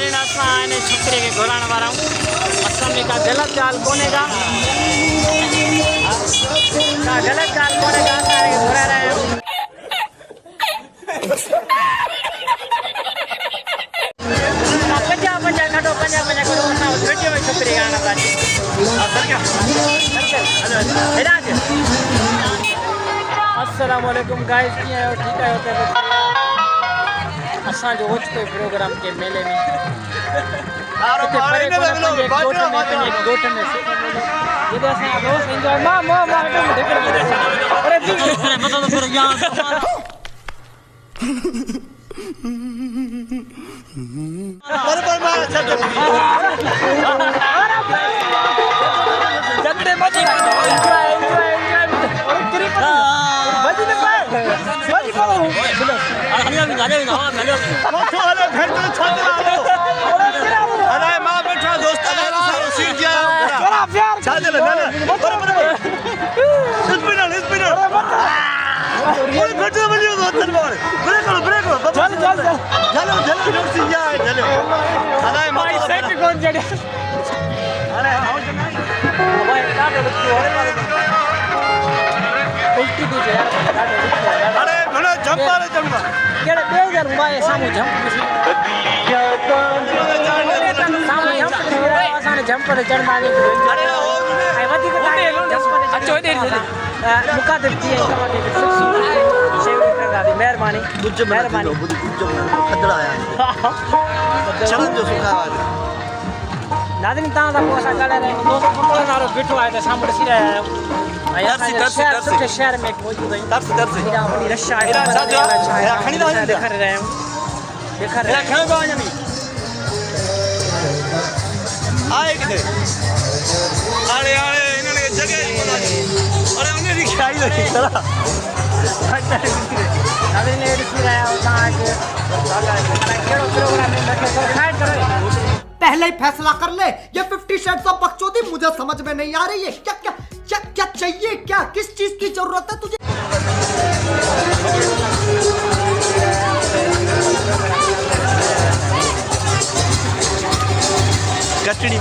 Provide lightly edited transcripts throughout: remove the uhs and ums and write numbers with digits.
नाज़रीन असां हिन छोकिरे खे घुराइण वारा आहियूं। असां में का ग़लति ॻाल्हि कोन्हे का ग़लति ॻाल्हि कोन्हे का, असां हिन खे घुराए रहिया आहियूं। पंजा कढो असां वीडियो में छोकिरे खे आणण था अस्सलाम वालेकुम गाइस, कीअं आहियो? ठीकु आहियो? असांजो ओचितो प्रोग्राम के मेले में ॻोठ में जॾहिं असांजा दोस्त इंजॉय जंपर चढ़ंदा मुखातिब थी महिरबानी नाज़रीन तव्हां सां पोइ असां ॻाल्हाए रहिया आहियूं। दोस्त वारो बीठो आहे त साम्हूं ॾिसी रहिया आहियूं। सुठे शहर में मौजूदु आहियूं। वॾी रश आहे, ॾेखारे रहिया आहियूं। पहले ही फैसला कर ले, ये 50 शेड्स ऑफ बकचोदी मुझे समझ में नहीं आ रही है। क्या क्या क्या क्या चाहिए? क्या किस चीज की जरूरत है तुझे? कचड़ी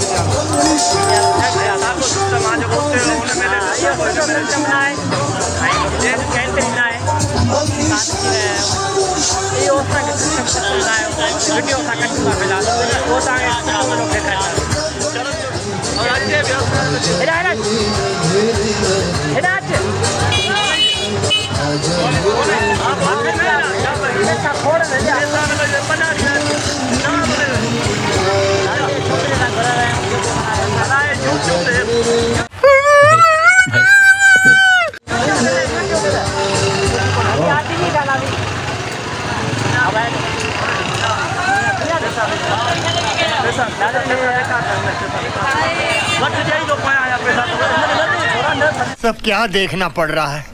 सब क्या देखना पड़ रहा है?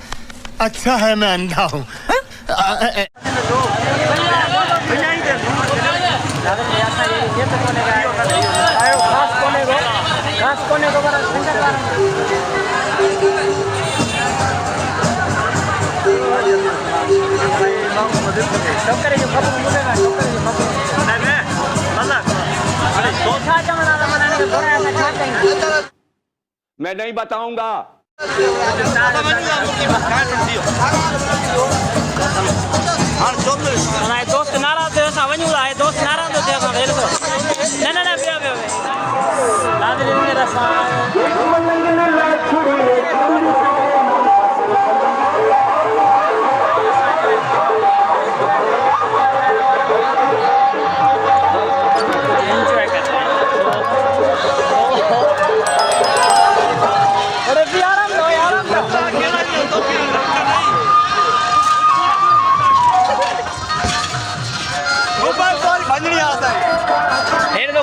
अच्छा है मैं अंधा हूँ। मैं नहीं बताऊंगा। दोस्त नाराज थे, असां वञूं था। दोस्त नाराज थो थिए, असां वेल थो। न पियो नाज़रीन मेरा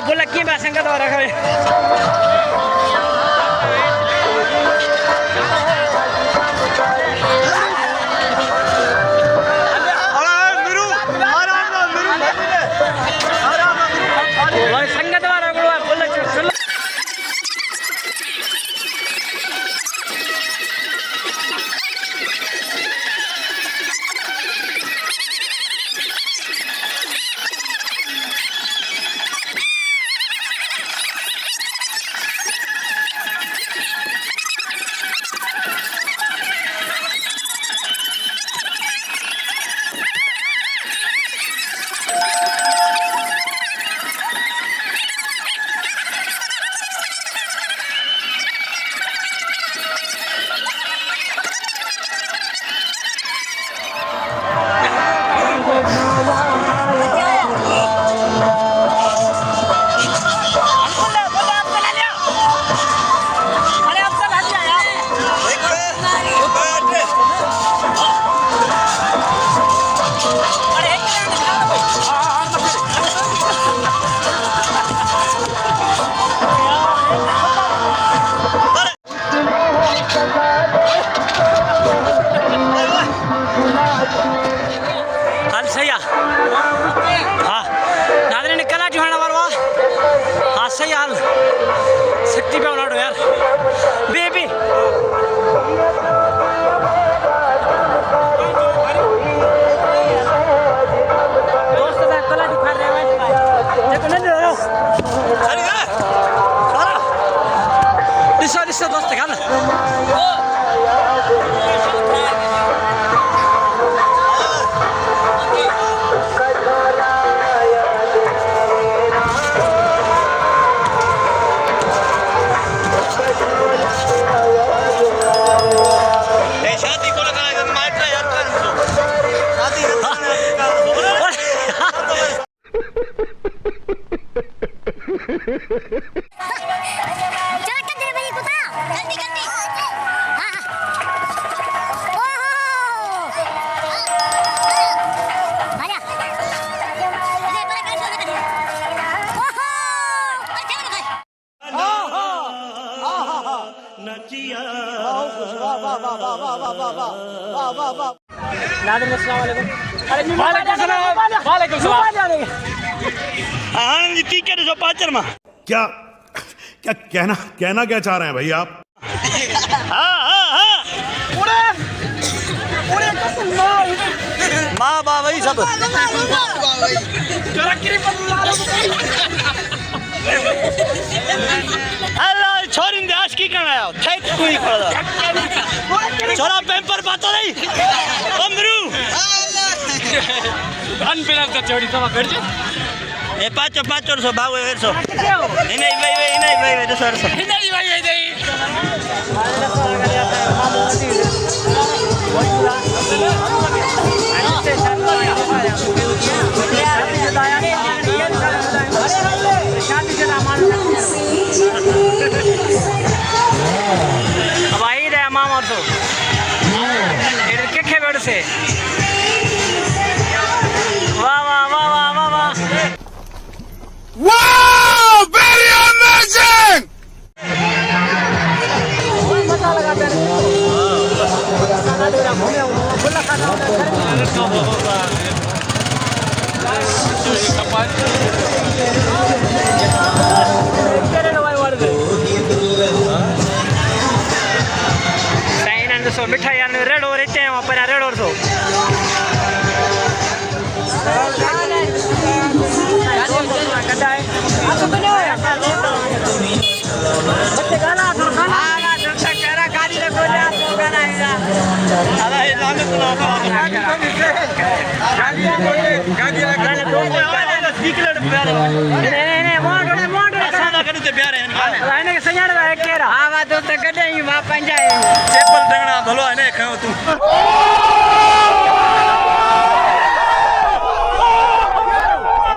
बोला कि संगत और रखा संगत वाला बोला चल कर भाई कुत्ता जल्दी जल्दी हां ओहो आजा अरे बड़ा कर दो ओहो अच्छा लगा नादिम अस्सलाम वालेकुम। अरे वालेकुम सलाम वालेकुम सलाम। आनंद जी टीके जो पाचर में क्या क्या कहना क्या चाह रहे हैं भाई आप? माँ बा वही सब अल्लाह छोरी ने आश की करना है ठेक कोई खड़ा छोरा पेपर पाता नहीं अमरू अनपिलाव का चोरी समा कर दे। ए पाचो सो भागो वेरसो नहीं भाई दसर सो नहीं भाई नहीं भाई रे मामा तो के बेड़ से वाह वाह वाह वाह वाह वाह Wow! Very amazing! मजा लगाते हैं खुला खाना सो मिठाई रेड हो रही है वहाँ पर रेड और सो बच्चे गाना गाड़ी रखो चेपल टंगना भलो है ने खाओ तू